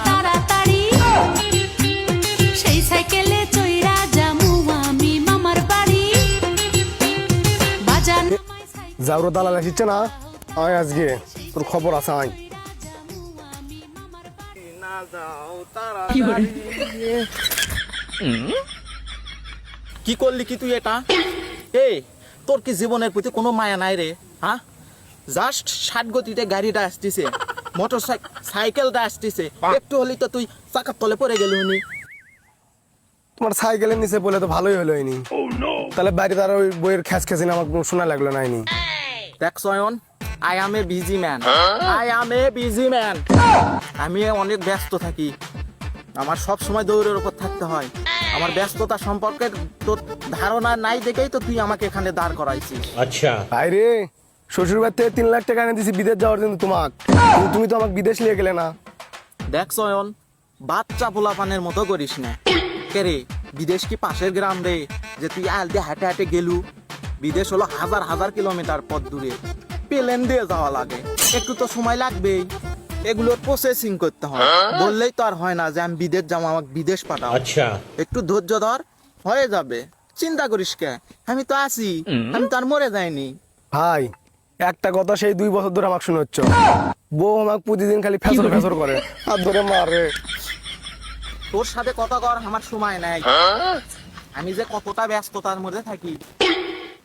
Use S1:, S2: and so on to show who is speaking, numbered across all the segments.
S1: তাড়াতাড়ি সেই সাইকেলে চইরা যামু আমি মামার বাড়ি বাজার
S2: যাওর দালাল আসছে না আয় আজকে তোর খবর আছে আয়
S3: কি করলি কি তুই এটা? এই তোর কি জীবনের প্রতি কোনো মায়া নাই রে? হ্যাঁ, জাস্ট 60 গতিতে গাড়িটা আসতেছে, মোটর সাইকেলটা আসতেছে, একটু হলেই তো তুই চাকার তলে পড়ে গেলি নি।
S2: তোমার সাইকেলের নিচে বলে তো ভালোই হলো নি। তাহলে বাইরে তার ওই বইয়ের খ্যাচ খ্যাচিন আমার শোনা লাগলো নাইনি।
S3: দেখ Sayan, I M A busy man, I M A busy man. আমি অনেক ব্যস্ত থাকি, আমার সব সময় দৌড়ের উপর থাকতে হয়। আমার ব্যস্ততা সম্পর্কে তোর ধারণা নাই দেখেই তো তুই আমাকে এখানে দাঁড় করাইছিস।
S4: अच्छा
S2: বাইরে শ্বশুর বাড়ি থেকে 3 লাখ টাকা এনে দিছি বিদেশ যাওয়ার জন্য তোমাক, তুমি তো আমাকে বিদেশ নিয়ে গেলে না।
S3: দেখ সয়ন, বাচ্চা পোলাপানের মতো করিস না। কে রে, বিদেশ কি পাশের গ্রাম রে যে তুই আল দিয়ে হাঁটে হাঁটে গেলু? বিদেশ হলো হাজার হাজার কিলোমিটার পথ দূরে, প্লেন দিয়ে যাওয়া লাগে, একটু তো সময় লাগবেই। এগুলোর প্রসেসিং করতে হয়, বললেই তো আর হয় না যে আমি বিদেশ যাবো, আমাকে বিদেশ পাঠাও।
S4: अच्छा
S3: একটু ধৈর্য ধর, হয়ে যাবে, চিন্তা করিস কে, আমি তো আছি, আমি তো আর মরে যাইনি।
S2: ভাই একটা কথা সেই 2 বছর ধরে আমাকে শোনাচ্ছ, বউ আমাকে প্রতিদিন খালি ফেসর ফেসর করে হাত ধরে মারে।
S3: তোর সাথে কথা কর আমার সময় নাই, আমি যে কতটা ব্যস্ততার মধ্যে থাকি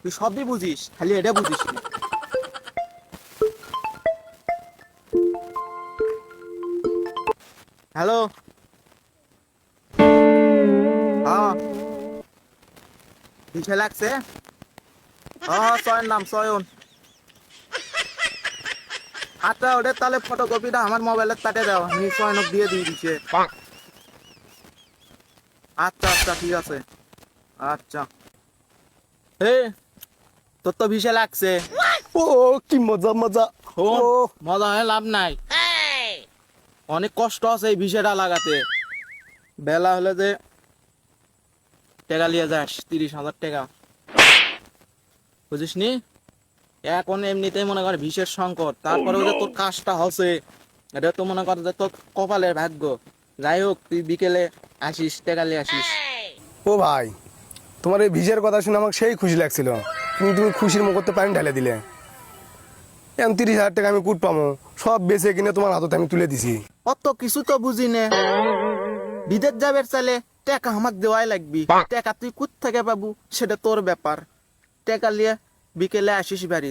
S3: তুই সবই বুঝিস, খালি এটা বুঝিস না। হ্যালো, হ্যাঁ কিসে লাগছে? হ্যাঁ সয়ন নাম সয়ন। আচ্ছা ওদের তাহলে ফটোকপিটা আমার মোবাইলের তাতে দাও, আমি সয়নক দিয়ে দিছে। আচ্ছা আচ্ছা ঠিক আছে, আচ্ছা। এ তোর তো ভিসে লাগছে।
S2: ও কি মজা মজা। ও
S3: মজা হয়ে লাভ নাই, অনেক কষ্ট আছে এই ভিসাটা লাগাতে। বেলা হলে যে টাকা লিয়ে যাস 30,000 টাকা, বুঝিস নি? এখন এমনিতেই মনে কর ভিসের সংকট, তারপরে যে তোর কাজটা হচ্ছে এটা তো মনে কর যে তোর কপালের ভাগ্য। যাই হোক তুই বিকেলে আসিস, টাকা লিয়ে আসিস।
S2: ও ভাই তোমার এই ভিসার কথা শুনে আমাকে সেই খুশি লাগছিল, কিন্তু তুমি খুশির মুখতে পানি ঢেলে দিলে। এখন 30,000 টাকা আমি কুট পাবো, সব বেচে কিনে তোমার হাততে আমি তুলে দিছি।
S3: অত কিছু তো বুঝি নে, বিদেশ যাবে চাইলে টাকা আমাকে দেওয়াই লাগবি। টাকা তুই কোথ থেকে পাবো সেটা তোর ব্যাপার। টাকা লিয়ে বিকেলে আসিস বাড়ি।